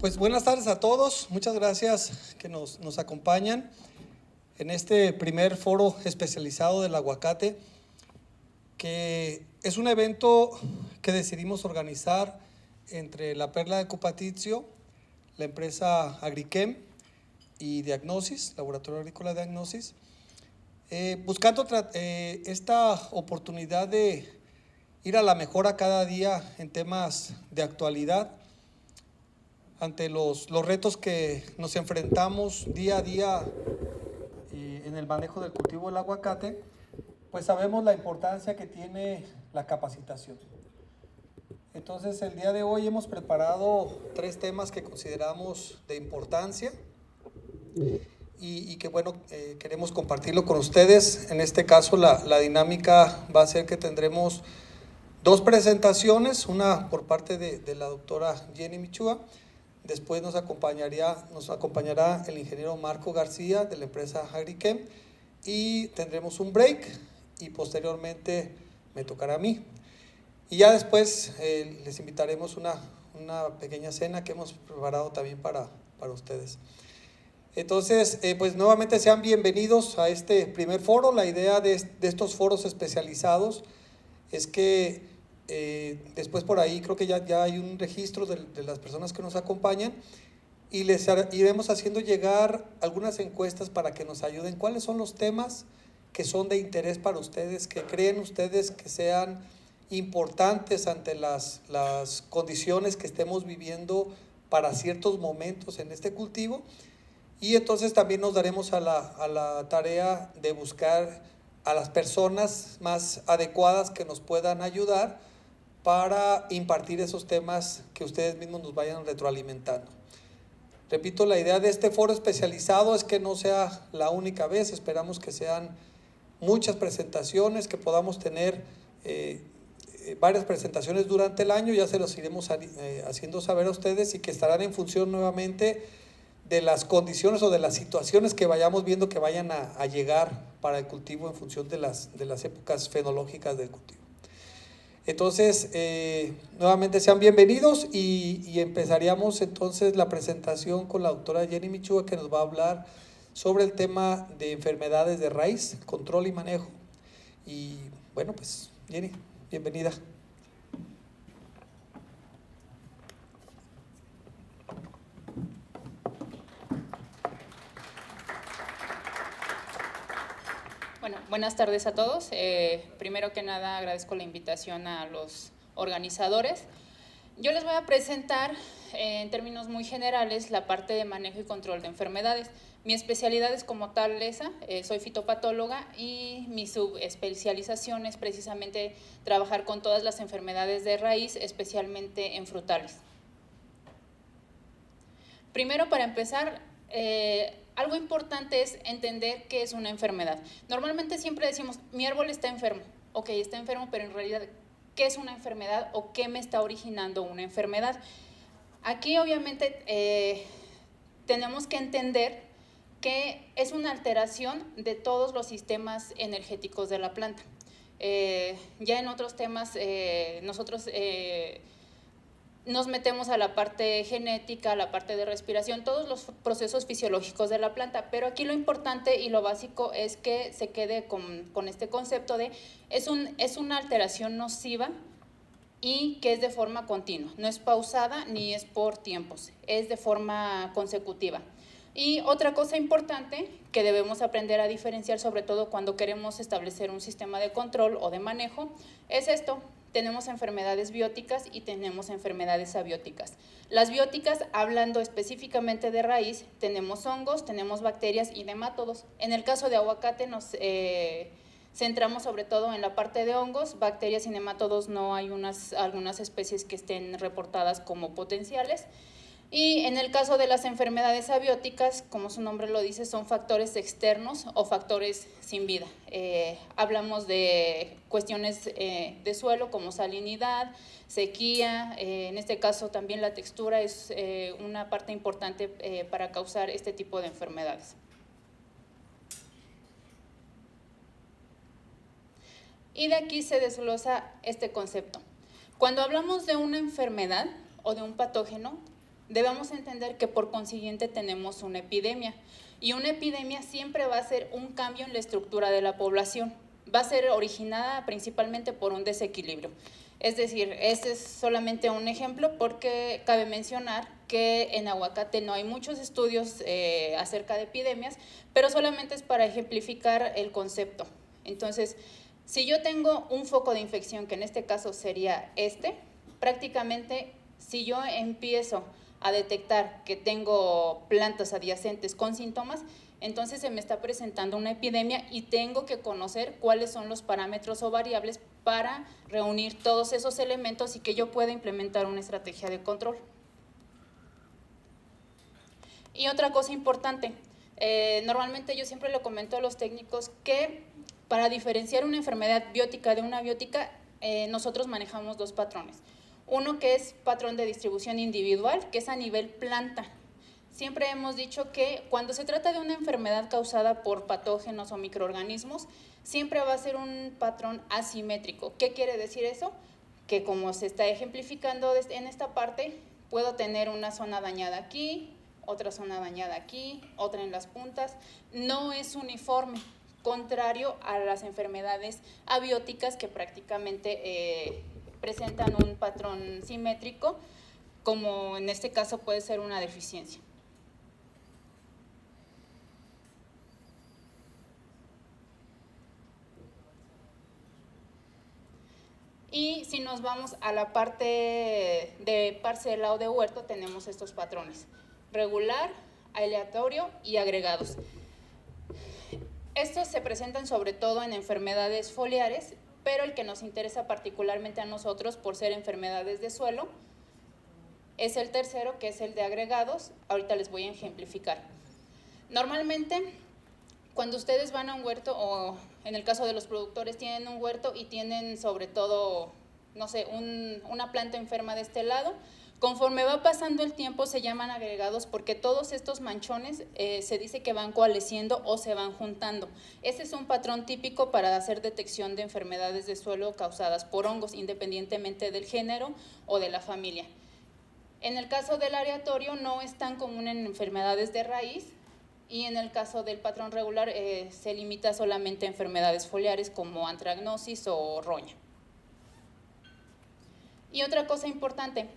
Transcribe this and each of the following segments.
Pues buenas tardes a todos, muchas gracias que nos acompañan en este primer foro especializado del aguacate, que es un evento que decidimos organizar entre la Perla de Cupatizio, la empresa Agrichem y Diagnosis, Laboratorio Agrícola Diagnosis, buscando esta oportunidad de ir a la mejora cada día en temas de actualidad ante los retos que nos enfrentamos día a día en el manejo del cultivo del aguacate. Pues sabemos la importancia que tiene la capacitación. Entonces el día de hoy hemos preparado 3 temas que consideramos de importancia y que bueno, queremos compartirlo con ustedes. En este caso la dinámica va a ser que tendremos 2 presentaciones, una por parte de la doctora Jenny Michúa. Después nos acompañará el ingeniero Marco García de la empresa Agrichem y tendremos un break y posteriormente me tocará a mí. Y ya después les invitaremos una pequeña cena que hemos preparado también para ustedes. Entonces, pues nuevamente sean bienvenidos a este primer foro. La idea de estos foros especializados es que después por ahí creo que ya hay un registro de las personas que nos acompañan y les iremos haciendo llegar algunas encuestas para que nos ayuden. ¿Cuáles son los temas que son de interés para ustedes, que creen ustedes que sean importantes ante las condiciones que estemos viviendo para ciertos momentos en este cultivo? Y entonces también nos daremos a la tarea de buscar a las personas más adecuadas que nos puedan ayudar para impartir esos temas que ustedes mismos nos vayan retroalimentando. Repito, la idea de este foro especializado es que no sea la única vez, esperamos que sean muchas presentaciones, que podamos tener varias presentaciones durante el año, ya se los iremos haciendo saber a ustedes y que estarán en función nuevamente de las condiciones o de las situaciones que vayamos viendo que vayan a llegar para el cultivo en función de las épocas fenológicas del cultivo. Entonces, nuevamente sean bienvenidos y empezaríamos entonces la presentación con la doctora Jenny Michúa, que nos va a hablar sobre el tema de enfermedades de raíz, control y manejo. Y bueno, pues Jenny, bienvenida. Bueno, buenas tardes a todos. Primero que nada agradezco la invitación a los organizadores. Yo les voy a presentar en términos muy generales la parte de manejo y control de enfermedades. Mi especialidad es como tal esa, soy fitopatóloga y mi subespecialización es precisamente trabajar con todas las enfermedades de raíz, especialmente en frutales. Primero, para empezar, algo importante es entender qué es una enfermedad. Normalmente siempre decimos, mi árbol está enfermo. Ok, está enfermo, pero en realidad, ¿qué es una enfermedad o qué me está originando una enfermedad? Aquí obviamente tenemos que entender que es una alteración de todos los sistemas energéticos de la planta. Ya en otros temas nosotros nos metemos a la parte genética, a la parte de respiración, todos los procesos fisiológicos de la planta, pero aquí lo importante y lo básico es que se quede con este concepto de es una alteración nociva y que es de forma continua, no es pausada ni es por tiempos, es de forma consecutiva. Y otra cosa importante que debemos aprender a diferenciar, sobre todo cuando queremos establecer un sistema de control o de manejo, es esto. Tenemos enfermedades bióticas y tenemos enfermedades abióticas. Las bióticas, hablando específicamente de raíz, tenemos hongos, tenemos bacterias y nemátodos. En el caso de aguacate nos centramos sobre todo en la parte de hongos, bacterias y nemátodos no hay algunas especies que estén reportadas como potenciales. Y en el caso de las enfermedades abióticas, como su nombre lo dice, son factores externos o factores sin vida. Hablamos de cuestiones de suelo como salinidad, sequía, en este caso también la textura es una parte importante para causar este tipo de enfermedades. Y de aquí se desglosa este concepto. Cuando hablamos de una enfermedad o de un patógeno, debemos entender que por consiguiente tenemos una epidemia. Y una epidemia siempre va a ser un cambio en la estructura de la población. Va a ser originada principalmente por un desequilibrio. Es decir, este es solamente un ejemplo porque cabe mencionar que en aguacate no hay muchos estudios acerca de epidemias, pero solamente es para ejemplificar el concepto. Entonces, si yo tengo un foco de infección, que en este caso sería prácticamente si yo empiezo a detectar que tengo plantas adyacentes con síntomas, entonces se me está presentando una epidemia y tengo que conocer cuáles son los parámetros o variables para reunir todos esos elementos y que yo pueda implementar una estrategia de control. Y otra cosa importante, normalmente yo siempre le comento a los técnicos que para diferenciar una enfermedad biótica de una abiótica, nosotros manejamos dos patrones. Uno que es patrón de distribución individual, que es a nivel planta. Siempre hemos dicho que cuando se trata de una enfermedad causada por patógenos o microorganismos, siempre va a ser un patrón asimétrico. ¿Qué quiere decir eso? Que como se está ejemplificando en esta parte, puedo tener una zona dañada aquí, otra zona dañada aquí, otra en las puntas. No es uniforme, contrario a las enfermedades abióticas que prácticamente presentan un patrón simétrico, como en este caso puede ser una deficiencia. Y si nos vamos a la parte de parcela o de huerto, tenemos estos patrones: regular, aleatorio y agregados. Estos se presentan sobre todo en enfermedades foliares, pero el que nos interesa particularmente a nosotros por ser enfermedades de suelo es el tercero, que es el de agregados. Ahorita les voy a ejemplificar. Normalmente, cuando ustedes van a un huerto, o en el caso de los productores tienen un huerto y tienen sobre todo, no sé, una planta enferma de este lado, conforme va pasando el tiempo se llaman agregados porque todos estos manchones se dice que van coalesciendo o se van juntando. Ese es un patrón típico para hacer detección de enfermedades de suelo causadas por hongos, independientemente del género o de la familia. En el caso del aleatorio no es tan común en enfermedades de raíz, y en el caso del patrón regular se limita solamente a enfermedades foliares como antragnosis o roña. Y otra cosa importante,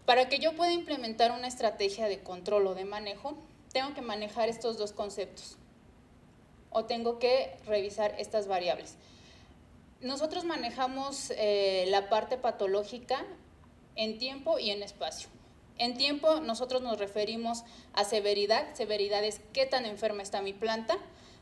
para que yo pueda implementar una estrategia de control o de manejo, tengo que manejar estos dos conceptos o tengo que revisar estas variables. Nosotros manejamos la parte patológica en tiempo y en espacio. En tiempo nosotros nos referimos a severidad. Severidad es qué tan enferma está mi planta.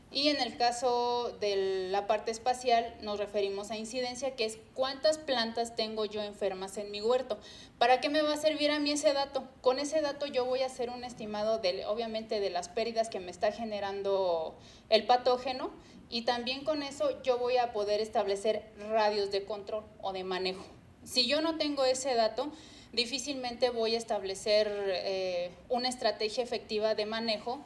Y en el caso de la parte espacial nos referimos a incidencia, que es cuántas plantas tengo yo enfermas en mi huerto. ¿Para qué me va a servir a mí ese dato? Con ese dato yo voy a hacer un estimado obviamente de las pérdidas que me está generando el patógeno, y también con eso yo voy a poder establecer radios de control o de manejo. Si yo no tengo ese dato, difícilmente voy a establecer una estrategia efectiva de manejo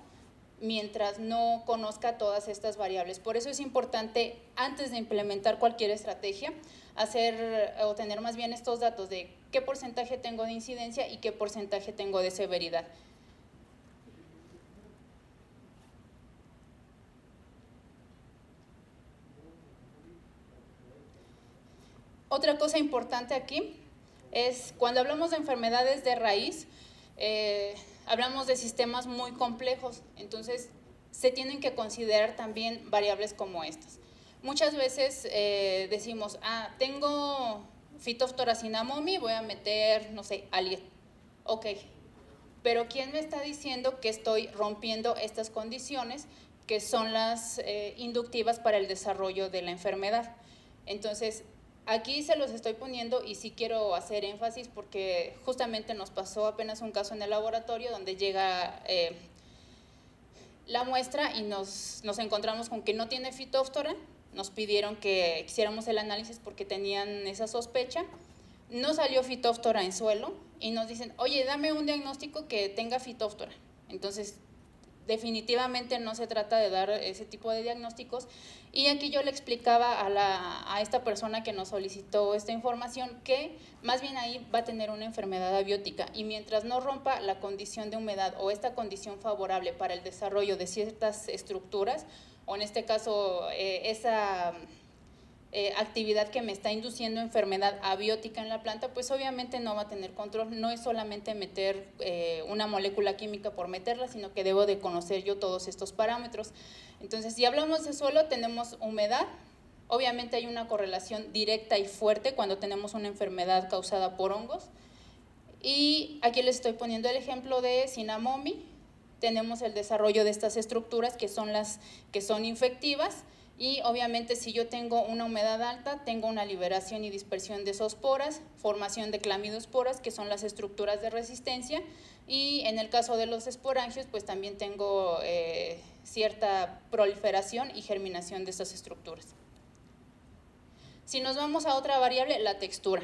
mientras no conozca todas estas variables. Por eso es importante, antes de implementar cualquier estrategia, hacer o tener más bien estos datos de qué porcentaje tengo de incidencia y qué porcentaje tengo de severidad. Otra cosa importante aquí es cuando hablamos de enfermedades de raíz, hablamos de sistemas muy complejos, entonces se tienen que considerar también variables como estas. Muchas veces decimos, tengo Phytophthora cinnamomi, voy a meter, no sé, Aliet. Ok, pero ¿quién me está diciendo que estoy rompiendo estas condiciones que son las inductivas para el desarrollo de la enfermedad? Entonces, aquí se los estoy poniendo y sí quiero hacer énfasis porque justamente nos pasó apenas un caso en el laboratorio donde llega la muestra y nos encontramos con que no tiene Phytophthora. Nos pidieron que hiciéramos el análisis porque tenían esa sospecha. No salió Phytophthora en suelo y nos dicen, oye, dame un diagnóstico que tenga Phytophthora. Entonces, definitivamente no se trata de dar ese tipo de diagnósticos. Y aquí yo le explicaba a esta persona que nos solicitó esta información que más bien ahí va a tener una enfermedad abiótica, y mientras no rompa la condición de humedad o esta condición favorable para el desarrollo de ciertas estructuras, o en este caso esa actividad que me está induciendo enfermedad abiótica en la planta, pues obviamente no va a tener control. No es solamente meter una molécula química por meterla, sino que debo de conocer yo todos estos parámetros. Entonces, si hablamos de suelo, tenemos humedad. Obviamente hay una correlación directa y fuerte cuando tenemos una enfermedad causada por hongos. Y aquí les estoy poniendo el ejemplo de Cinamomi. Tenemos el desarrollo de estas estructuras que son las que son infectivas. Y obviamente si yo tengo una humedad alta, tengo una liberación y dispersión de zoosporas, formación de clamidosporas, que son las estructuras de resistencia, y en el caso de los esporangios, pues también tengo cierta proliferación y germinación de estas estructuras. Si nos vamos a otra variable, la textura,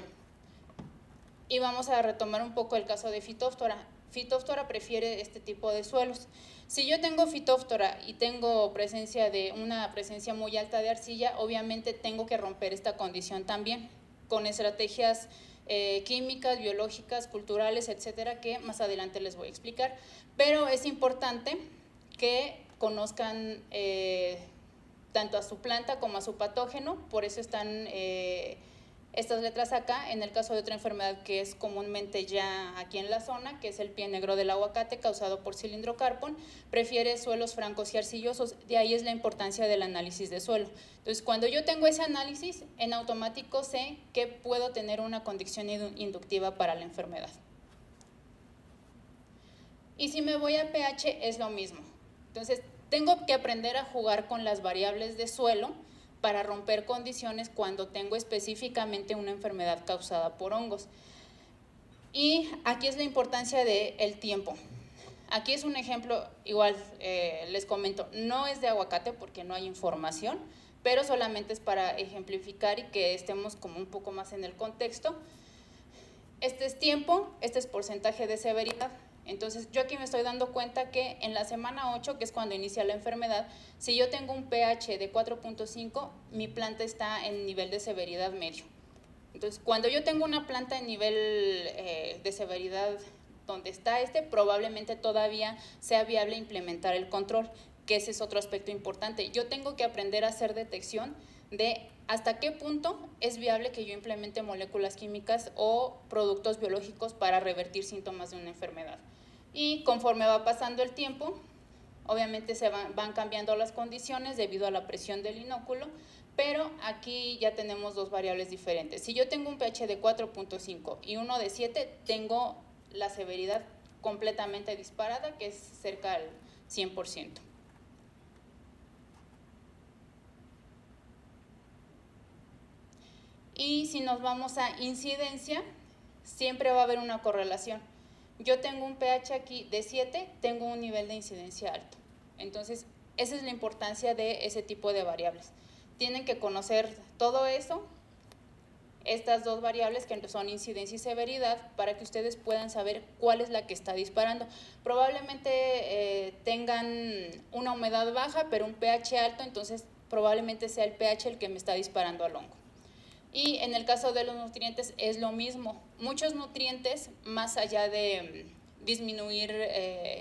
y vamos a retomar un poco el caso de Phytophthora. Phytophthora prefiere este tipo de suelos. Si yo tengo Phytophthora y tengo una presencia muy alta de arcilla, obviamente tengo que romper esta condición también con estrategias químicas, biológicas, culturales, etcétera, que más adelante les voy a explicar. Pero es importante que conozcan tanto a su planta como a su patógeno, por eso están estas letras acá. En el caso de otra enfermedad que es comúnmente ya aquí en la zona, que es el pie negro del aguacate causado por cilindrocarpon, prefiere suelos francos y arcillosos. De ahí es la importancia del análisis de suelo. Entonces, cuando yo tengo ese análisis, en automático sé que puedo tener una condición inductiva para la enfermedad. Y si me voy a pH, es lo mismo. Entonces, tengo que aprender a jugar con las variables de suelo para romper condiciones cuando tengo específicamente una enfermedad causada por hongos. Y aquí es la importancia del tiempo. Aquí es un ejemplo, igual les comento, no es de aguacate porque no hay información, pero solamente es para ejemplificar y que estemos como un poco más en el contexto. Este es tiempo, este es porcentaje de severidad. Entonces, yo aquí me estoy dando cuenta que en la semana 8, que es cuando inicia la enfermedad, si yo tengo un pH de 4.5, mi planta está en nivel de severidad medio. Entonces, cuando yo tengo una planta en nivel de severidad donde está probablemente todavía sea viable implementar el control, que ese es otro aspecto importante. Yo tengo que aprender a hacer detección de hasta qué punto es viable que yo implemente moléculas químicas o productos biológicos para revertir síntomas de una enfermedad. Y conforme va pasando el tiempo, obviamente se van cambiando las condiciones debido a la presión del inóculo, pero aquí ya tenemos dos variables diferentes. Si yo tengo un pH de 4.5 y uno de 7, tengo la severidad completamente disparada, que es cerca del 100%. Y si nos vamos a incidencia, siempre va a haber una correlación. Yo tengo un pH aquí de 7, tengo un nivel de incidencia alto. Entonces, esa es la importancia de ese tipo de variables. Tienen que conocer todo eso, estas dos variables que son incidencia y severidad, para que ustedes puedan saber cuál es la que está disparando. Probablemente tengan una humedad baja, pero un pH alto, entonces probablemente sea el pH el que me está disparando al hongo. Y en el caso de los nutrientes es lo mismo. Muchos nutrientes, más allá de disminuir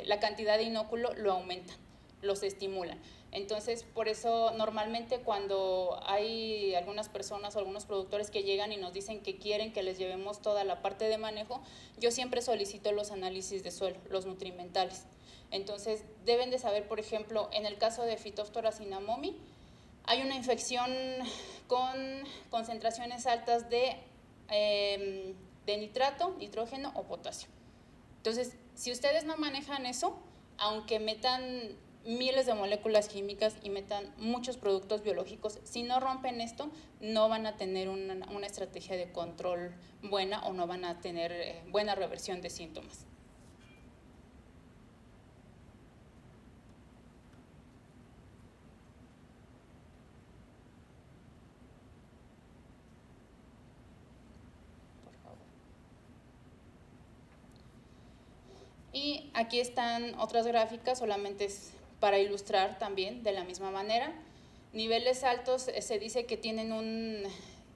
la cantidad de inóculo, lo aumentan, los estimulan. Entonces, por eso normalmente cuando hay algunas personas o algunos productores que llegan y nos dicen que quieren que les llevemos toda la parte de manejo, yo siempre solicito los análisis de suelo, los nutrimentales. Entonces, deben de saber, por ejemplo, en el caso de Phytophthora cinnamomi, hay una infección con concentraciones altas de nitrato, nitrógeno o potasio. Entonces, si ustedes no manejan eso, aunque metan miles de moléculas químicas y metan muchos productos biológicos, si no rompen esto, no van a tener una estrategia de control buena o no van a tener buena reversión de síntomas. Y aquí están otras gráficas, solamente es para ilustrar también de la misma manera. Niveles altos se dice que tienen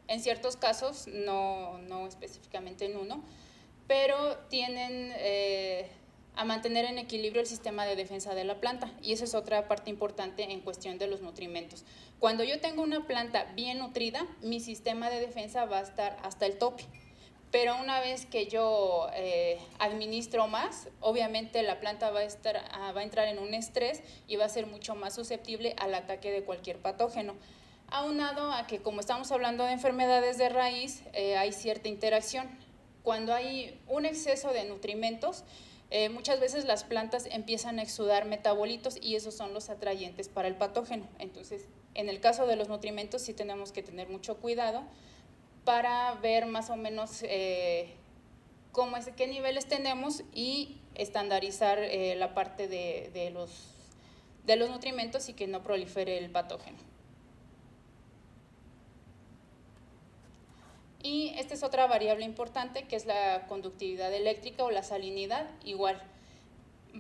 en ciertos casos, no específicamente en uno, pero tienen a mantener en equilibrio el sistema de defensa de la planta, y esa es otra parte importante en cuestión de los nutrimentos. Cuando yo tengo una planta bien nutrida, mi sistema de defensa va a estar hasta el tope, pero una vez que yo administro más, obviamente la planta va a entrar en un estrés y va a ser mucho más susceptible al ataque de cualquier patógeno. Aunado a que, como estamos hablando de enfermedades de raíz, hay cierta interacción. Cuando hay un exceso de nutrimentos, muchas veces las plantas empiezan a exudar metabolitos y esos son los atrayentes para el patógeno. Entonces, en el caso de los nutrimentos sí tenemos que tener mucho cuidado para ver más o menos qué niveles tenemos y estandarizar la parte de los nutrimentos y que no prolifere el patógeno. Y esta es otra variable importante, que es la conductividad eléctrica o la salinidad. Igual,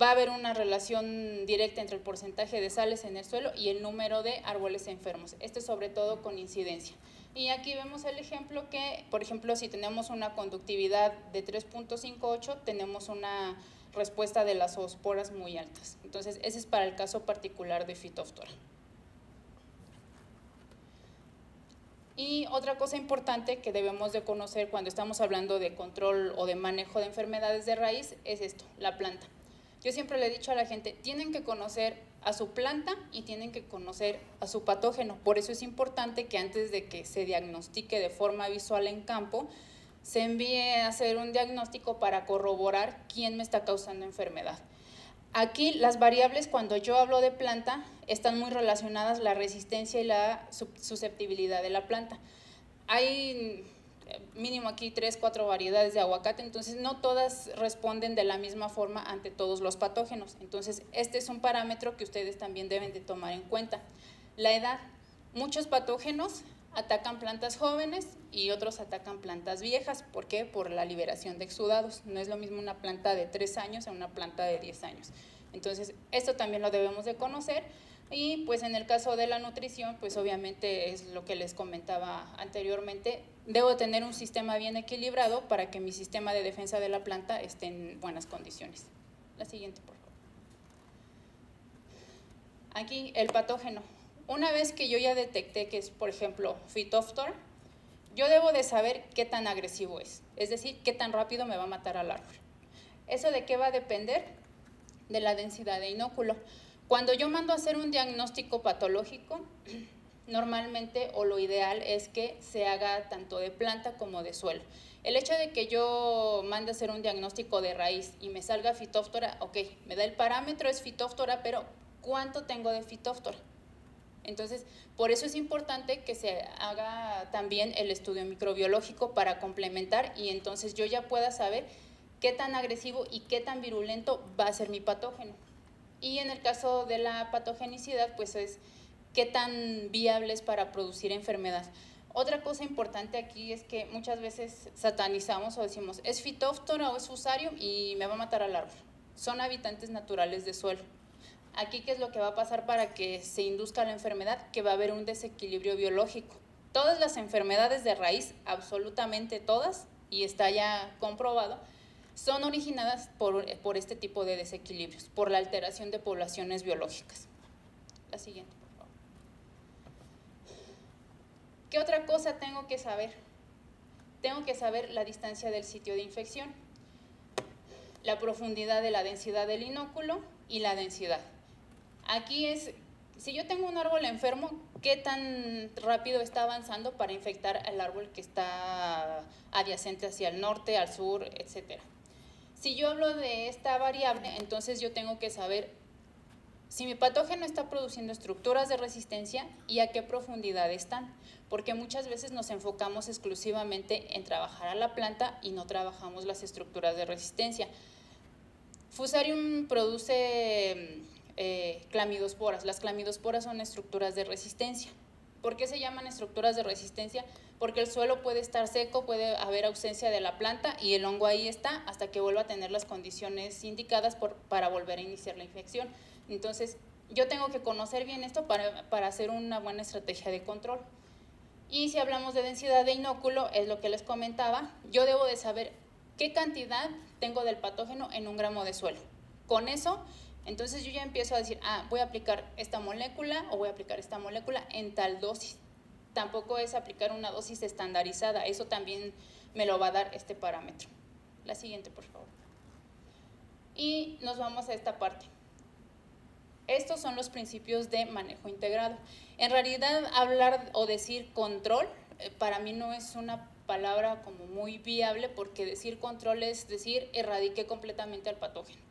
va a haber una relación directa entre el porcentaje de sales en el suelo y el número de árboles enfermos. Esto es sobre todo con incidencia. Y aquí vemos el ejemplo que, por ejemplo, si tenemos una conductividad de 3.58, tenemos una respuesta de las zoosporas muy altas. Entonces, ese es para el caso particular de Phytophthora. Y otra cosa importante que debemos de conocer cuando estamos hablando de control o de manejo de enfermedades de raíz es esto, la planta. Yo siempre le he dicho a la gente, tienen que conocer a su planta y tienen que conocer a su patógeno. Por eso es importante que antes de que se diagnostique de forma visual en campo, se envíe a hacer un diagnóstico para corroborar quién me está causando enfermedad. Aquí las variables, cuando yo hablo de planta, están muy relacionadas la resistencia y la susceptibilidad de la planta. Hay mínimo aquí 3-4 variedades de aguacate, entonces no todas responden de la misma forma ante todos los patógenos. Entonces este es un parámetro que ustedes también deben de tomar en cuenta. La edad. Muchos patógenos atacan plantas jóvenes y otros atacan plantas viejas. ¿Por qué? Por la liberación de exudados. No es lo mismo una planta de 3 años a una planta de 10 años. Entonces, esto también lo debemos de conocer. Y pues en el caso de la nutrición, pues obviamente es lo que les comentaba anteriormente. Debo tener un sistema bien equilibrado para que mi sistema de defensa de la planta esté en buenas condiciones. La siguiente, por favor. Aquí el patógeno. Una vez que yo ya detecté que es, por ejemplo, Phytophthora, yo debo de saber qué tan agresivo es decir, qué tan rápido me va a matar al árbol. ¿Eso de qué va a depender? De la densidad de inóculo. Cuando yo mando a hacer un diagnóstico patológico, normalmente o lo ideal es que se haga tanto de planta como de suelo. El hecho de que yo mande a hacer un diagnóstico de raíz y me salga Phytophthora, ok, me da el parámetro, es Phytophthora, pero ¿cuánto tengo de Phytophthora? Entonces, por eso es importante que se haga también el estudio microbiológico para complementar y entonces yo ya pueda saber qué tan agresivo y qué tan virulento va a ser mi patógeno. Y en el caso de la patogenicidad, pues es qué tan viable es para producir enfermedad. Otra cosa importante aquí es que muchas veces satanizamos o decimos, es Phytophthora o es Fusarium y me va a matar al árbol. Son habitantes naturales de suelo. Aquí, ¿qué es lo que va a pasar para que se induzca la enfermedad? Que va a haber un desequilibrio biológico. Todas las enfermedades de raíz, absolutamente todas, y está ya comprobado, son originadas por este tipo de desequilibrios, por la alteración de poblaciones biológicas. La siguiente, por favor. ¿Qué otra cosa tengo que saber? Tengo que saber la distancia del sitio de infección, la profundidad de la densidad del inóculo y la densidad. Aquí es, si yo tengo un árbol enfermo, ¿qué tan rápido está avanzando para infectar al árbol que está adyacente hacia el norte, al sur, etcétera? Si yo hablo de esta variable, entonces yo tengo que saber si mi patógeno está produciendo estructuras de resistencia y a qué profundidad están, porque muchas veces nos enfocamos exclusivamente en trabajar a la planta y no trabajamos las estructuras de resistencia. Fusarium produce clamidosporas. Las clamidosporas son estructuras de resistencia. ¿Por qué se llaman estructuras de resistencia? Porque el suelo puede estar seco, puede haber ausencia de la planta y el hongo ahí está hasta que vuelva a tener las condiciones indicadas para volver a iniciar la infección. Entonces, yo tengo que conocer bien esto para hacer una buena estrategia de control. Y si hablamos de densidad de inóculo, es lo que les comentaba, yo debo de saber qué cantidad tengo del patógeno en 1 gramo de suelo. Con eso, entonces yo ya empiezo a decir, voy a aplicar esta molécula o voy a aplicar esta molécula en tal dosis. Tampoco es aplicar una dosis estandarizada, eso también me lo va a dar este parámetro. La siguiente, por favor. Y nos vamos a esta parte. Estos son los principios de manejo integrado. En realidad, hablar o decir control, para mí no es una palabra como muy viable, porque decir control es decir erradiqué completamente al patógeno.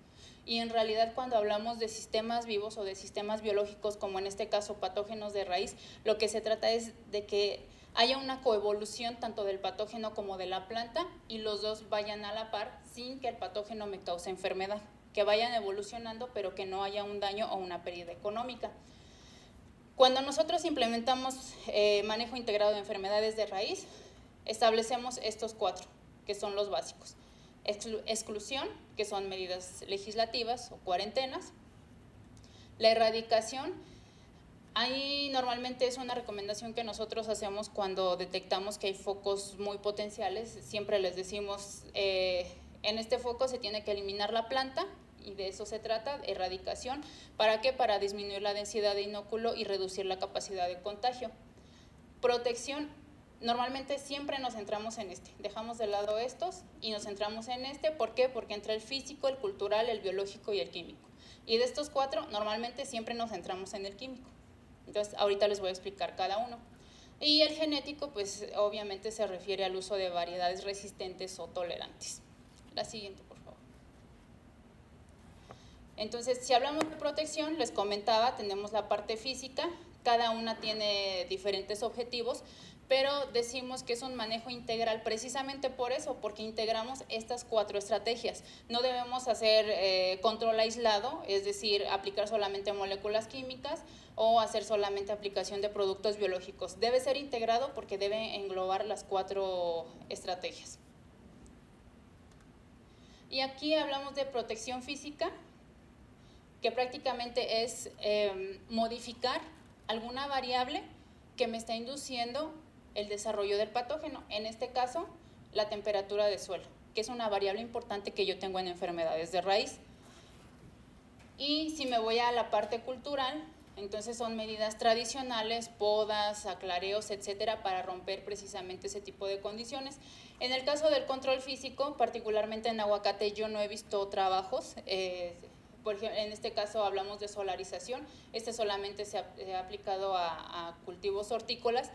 Y en realidad, cuando hablamos de sistemas vivos o de sistemas biológicos, como en este caso patógenos de raíz, lo que se trata es de que haya una coevolución tanto del patógeno como de la planta y los dos vayan a la par sin que el patógeno me cause enfermedad, que vayan evolucionando pero que no haya un daño o una pérdida económica. Cuando nosotros implementamos manejo integrado de enfermedades de raíz, establecemos estos 4, que son los básicos. Exclusión, que son medidas legislativas o cuarentenas. La erradicación, ahí normalmente es una recomendación que nosotros hacemos cuando detectamos que hay focos muy potenciales. Siempre les decimos, en este foco se tiene que eliminar la planta, y de eso se trata, erradicación. ¿Para qué? Para disminuir la densidad de inóculo y reducir la capacidad de contagio. Protección, normalmente siempre nos centramos en este, dejamos de lado estos y nos centramos en este. ¿Por qué? Porque entra el físico, el cultural, el biológico y el químico. Y de estos 4, normalmente siempre nos centramos en el químico. Entonces, ahorita les voy a explicar cada uno. Y el genético, pues obviamente se refiere al uso de variedades resistentes o tolerantes. La siguiente, por favor. Entonces, si hablamos de protección, les comentaba, tenemos la parte física, cada una tiene diferentes objetivos, pero decimos que es un manejo integral precisamente por eso, porque integramos estas 4 estrategias. No debemos hacer control aislado, es decir, aplicar solamente moléculas químicas o hacer solamente aplicación de productos biológicos. Debe ser integrado porque debe englobar las 4 estrategias. Y aquí hablamos de protección física, que prácticamente es modificar alguna variable que me está induciendo el desarrollo del patógeno, en este caso la temperatura de suelo, que es una variable importante que yo tengo en enfermedades de raíz. Y si me voy a la parte cultural, entonces son medidas tradicionales, podas, aclareos, etcétera, para romper precisamente ese tipo de condiciones. En el caso del control físico, particularmente en aguacate, yo no he visto trabajos. Por ejemplo, en este caso hablamos de solarización, este solamente se ha aplicado a cultivos hortícolas.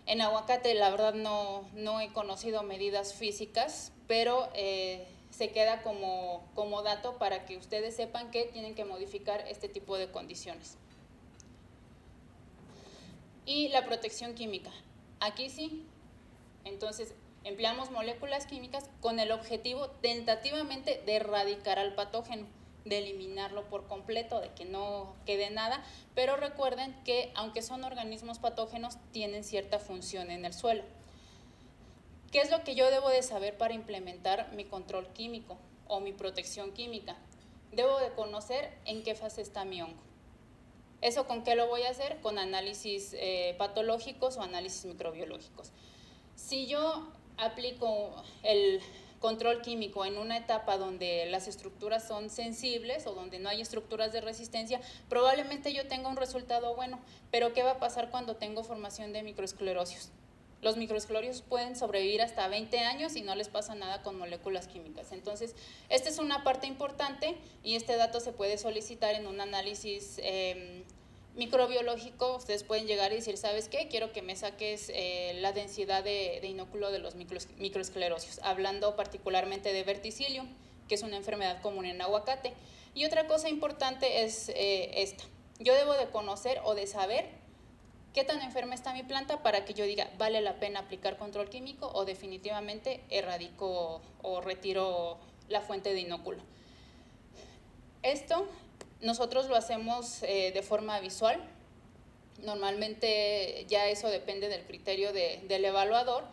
En aguacate la verdad no he conocido medidas físicas, pero se queda como dato para que ustedes sepan que tienen que modificar este tipo de condiciones. Y la protección química, aquí sí, entonces empleamos moléculas químicas con el objetivo tentativamente de erradicar al patógeno, de eliminarlo por completo, de que no quede nada, pero recuerden que aunque son organismos patógenos, tienen cierta función en el suelo. ¿Qué es lo que yo debo de saber para implementar mi control químico o mi protección química? Debo de conocer en qué fase está mi hongo. ¿Eso con qué lo voy a hacer? Con análisis patológicos o análisis microbiológicos. Si yo aplico el control químico en una etapa donde las estructuras son sensibles o donde no hay estructuras de resistencia, probablemente yo tenga un resultado bueno, pero ¿qué va a pasar cuando tengo formación de microesclerosios? Los microesclerosios pueden sobrevivir hasta 20 años y no les pasa nada con moléculas químicas. Entonces, esta es una parte importante y este dato se puede solicitar en un análisis microbiológico. Ustedes pueden llegar y decir, ¿sabes qué? Quiero que me saques la densidad de inóculo de los microesclerosios, hablando particularmente de verticillium, que es una enfermedad común en aguacate. Y otra cosa importante es esta. Yo debo de conocer o de saber qué tan enferma está mi planta para que yo diga, ¿vale la pena aplicar control químico o definitivamente erradico o retiro la fuente de inóculo? Esto nosotros lo hacemos de forma visual. Normalmente ya eso depende del criterio del evaluador,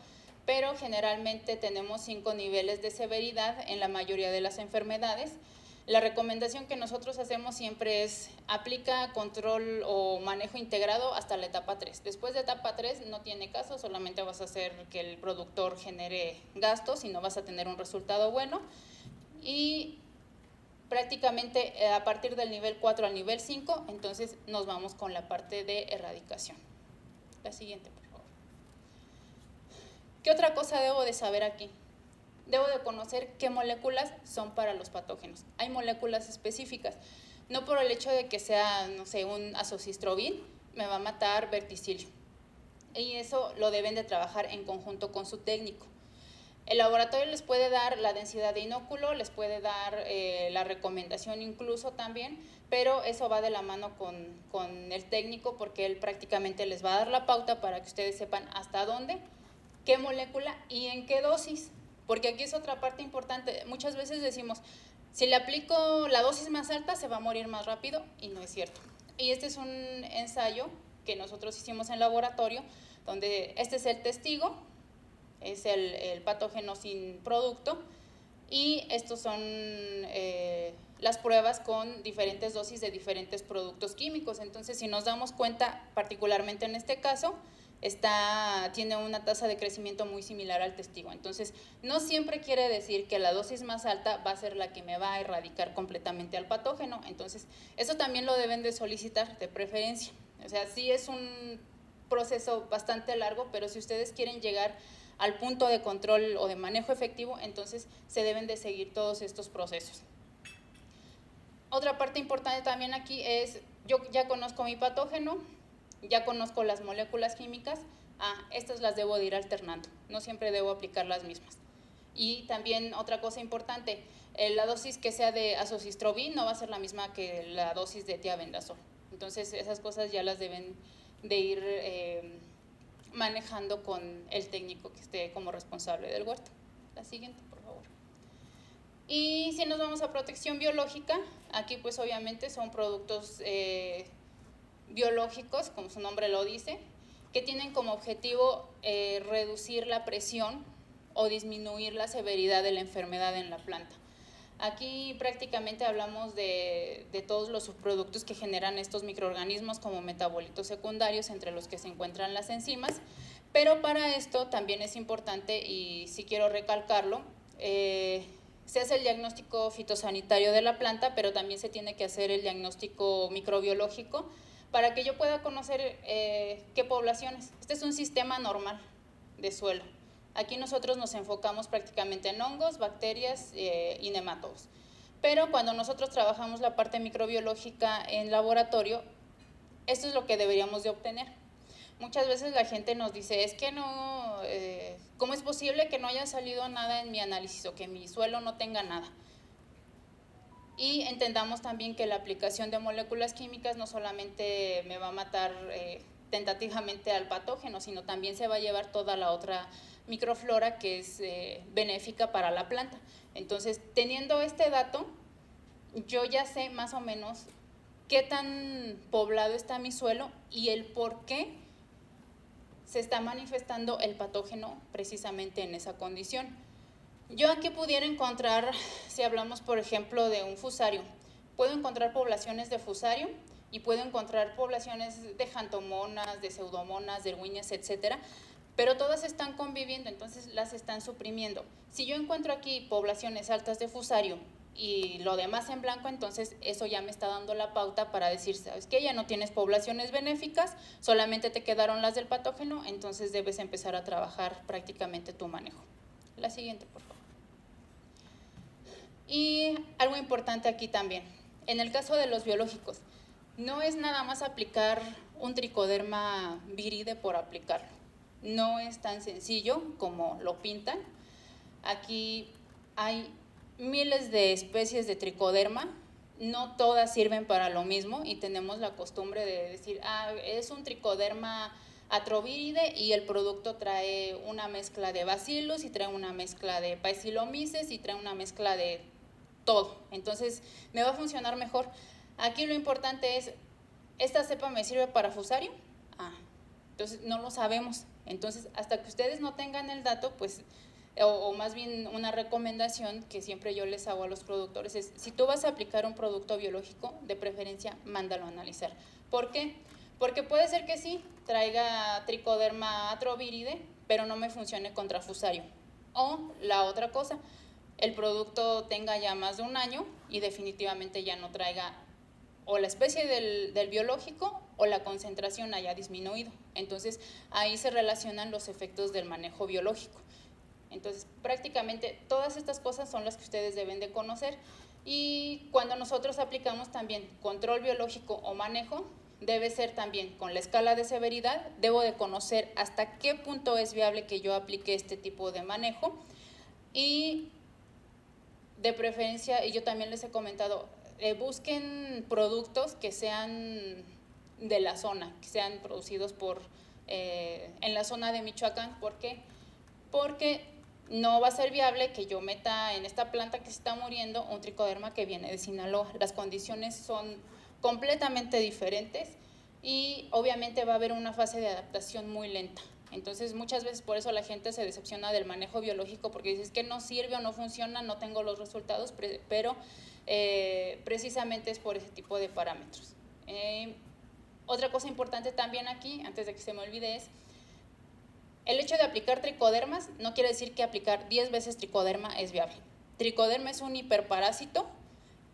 pero generalmente tenemos 5 niveles de severidad en la mayoría de las enfermedades. La recomendación que nosotros hacemos siempre es aplica control o manejo integrado hasta la etapa 3. Después de etapa 3 no tiene caso, solamente vas a hacer que el productor genere gastos y no vas a tener un resultado bueno. Y prácticamente a partir del nivel 4 al nivel 5, entonces nos vamos con la parte de erradicación. La siguiente, por favor. ¿Qué otra cosa debo de saber aquí? Debo de conocer qué moléculas son para los patógenos. Hay moléculas específicas. No por el hecho de que sea, no sé, un azoxystrobin, me va a matar verticilio. Y eso lo deben de trabajar en conjunto con su técnico. El laboratorio les puede dar la densidad de inóculo, les puede dar la recomendación incluso también, pero eso va de la mano con el técnico porque él prácticamente les va a dar la pauta para que ustedes sepan hasta dónde, qué molécula y en qué dosis. Porque aquí es otra parte importante. Muchas veces decimos, si le aplico la dosis más alta se va a morir más rápido y no es cierto. Y este es un ensayo que nosotros hicimos en laboratorio, donde este es el testigo, es el patógeno sin producto y estos son las pruebas con diferentes dosis de diferentes productos químicos. Entonces, si nos damos cuenta, particularmente en este caso, tiene una tasa de crecimiento muy similar al testigo. Entonces, no siempre quiere decir que la dosis más alta va a ser la que me va a erradicar completamente al patógeno. Entonces, eso también lo deben de solicitar de preferencia. O sea, sí es un proceso bastante largo, pero si ustedes quieren llegar al punto de control o de manejo efectivo, entonces se deben de seguir todos estos procesos. Otra parte importante también aquí es, yo ya conozco mi patógeno, ya conozco las moléculas químicas, estas las debo de ir alternando, no siempre debo aplicar las mismas. Y también otra cosa importante, la dosis que sea de azoxystrobin no va a ser la misma que la dosis de tiabendazol. Entonces esas cosas ya las deben de ir manejando con el técnico que esté como responsable del huerto. La siguiente, por favor. Y si nos vamos a protección biológica, aquí pues obviamente son productos biológicos, como su nombre lo dice, que tienen como objetivo reducir la presión o disminuir la severidad de la enfermedad en la planta. Aquí prácticamente hablamos de todos los subproductos que generan estos microorganismos como metabolitos secundarios, entre los que se encuentran las enzimas, pero para esto también es importante, y sí quiero recalcarlo, se hace el diagnóstico fitosanitario de la planta, pero también se tiene que hacer el diagnóstico microbiológico para que yo pueda conocer qué poblaciones. Este es un sistema normal de suelo. Aquí nosotros nos enfocamos prácticamente en hongos, bacterias y nemátodos. Pero cuando nosotros trabajamos la parte microbiológica en laboratorio, esto es lo que deberíamos de obtener. Muchas veces la gente nos dice, es que no, ¿cómo es posible que no haya salido nada en mi análisis o que mi suelo no tenga nada? Y entendamos también que la aplicación de moléculas químicas no solamente me va a matar tentativamente al patógeno, sino también se va a llevar toda la otra microflora que es benéfica para la planta. Entonces, teniendo este dato, yo ya sé más o menos qué tan poblado está mi suelo y el por qué se está manifestando el patógeno precisamente en esa condición. Yo aquí pudiera encontrar, si hablamos por ejemplo de un fusario, puedo encontrar poblaciones de fusario y puedo encontrar poblaciones de jantomonas, de pseudomonas, de erwinias, etcétera, pero todas están conviviendo, entonces las están suprimiendo. Si yo encuentro aquí poblaciones altas de fusario y lo demás en blanco, entonces eso ya me está dando la pauta para decir, ¿sabes qué? Ya no tienes poblaciones benéficas, solamente te quedaron las del patógeno, entonces debes empezar a trabajar prácticamente tu manejo. La siguiente, por favor. Y algo importante aquí también, en el caso de los biológicos, no es nada más aplicar un tricoderma viride por aplicarlo. No es tan sencillo como lo pintan. Aquí hay miles de especies de tricoderma, no todas sirven para lo mismo y tenemos la costumbre de decir, es un tricoderma atrovíride y el producto trae una mezcla de bacillus y trae una mezcla de Bacillomyces y trae una mezcla de todo, entonces me va a funcionar mejor. Aquí lo importante es, ¿esta cepa me sirve para fusario? Entonces, no lo sabemos. Entonces, hasta que ustedes no tengan el dato, pues, o más bien una recomendación que siempre yo les hago a los productores es, si tú vas a aplicar un producto biológico, de preferencia, mándalo a analizar. ¿Por qué? Porque puede ser que sí, traiga Trichoderma atroviridae, pero no me funcione contra Fusarium. O la otra cosa, el producto tenga ya más de un año y definitivamente ya no traiga o la especie del biológico o la concentración haya disminuido. Entonces, ahí se relacionan los efectos del manejo biológico. Entonces, prácticamente todas estas cosas son las que ustedes deben de conocer, y cuando nosotros aplicamos también control biológico o manejo, debe ser también con la escala de severidad. Debo de conocer hasta qué punto es viable que yo aplique este tipo de manejo, y de preferencia, y yo también les he comentado, busquen productos que sean de la zona, que sean producidos en la zona de Michoacán. ¿Por qué? Porque no va a ser viable que yo meta en esta planta que se está muriendo un tricoderma que viene de Sinaloa. Las condiciones son completamente diferentes y obviamente va a haber una fase de adaptación muy lenta. Entonces, muchas veces por eso la gente se decepciona del manejo biológico, porque dices que no sirve o no funciona, no tengo los resultados, pero precisamente es por ese tipo de parámetros. Otra cosa importante también aquí, antes de que se me olvide, es el hecho de aplicar tricodermas no quiere decir que aplicar 10 veces tricoderma es viable. Tricoderma es un hiperparásito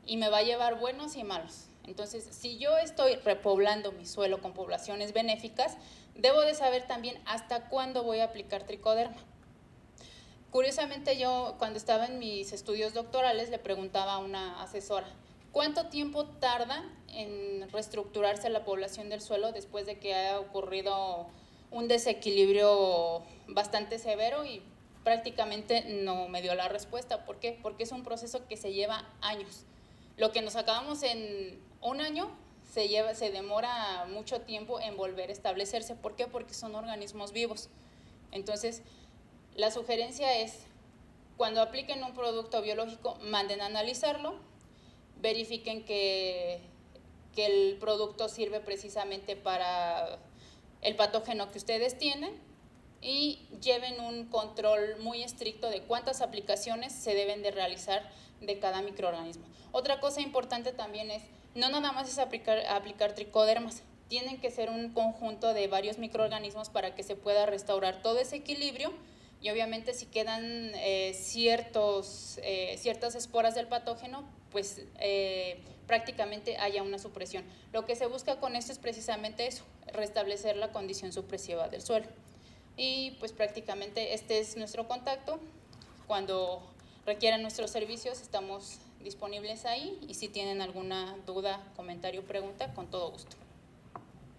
y me va a llevar buenos y malos. Entonces, si yo estoy repoblando mi suelo con poblaciones benéficas, debo de saber también hasta cuándo voy a aplicar tricoderma. Curiosamente, yo cuando estaba en mis estudios doctorales le preguntaba a una asesora, ¿cuánto tiempo tarda en reestructurarse la población del suelo después de que haya ocurrido un desequilibrio bastante severo? Y prácticamente no me dio la respuesta. ¿Por qué? Porque es un proceso que se lleva años. Lo que nos acabamos en un año se demora mucho tiempo en volver a establecerse. ¿Por qué? Porque son organismos vivos. Entonces, la sugerencia es, cuando apliquen un producto biológico, manden a analizarlo, verifiquen que el producto sirve precisamente para el patógeno que ustedes tienen, y lleven un control muy estricto de cuántas aplicaciones se deben de realizar de cada microorganismo. Otra cosa importante también es, no nada más es aplicar tricodermas, tienen que ser un conjunto de varios microorganismos para que se pueda restaurar todo ese equilibrio, y obviamente si quedan ciertas esporas del patógeno, pues prácticamente haya una supresión. Lo que se busca con esto es precisamente eso, restablecer la condición supresiva del suelo. Y pues prácticamente este es nuestro contacto. Cuando requieran nuestros servicios estamos disponibles ahí, y si tienen alguna duda, comentario, pregunta, con todo gusto.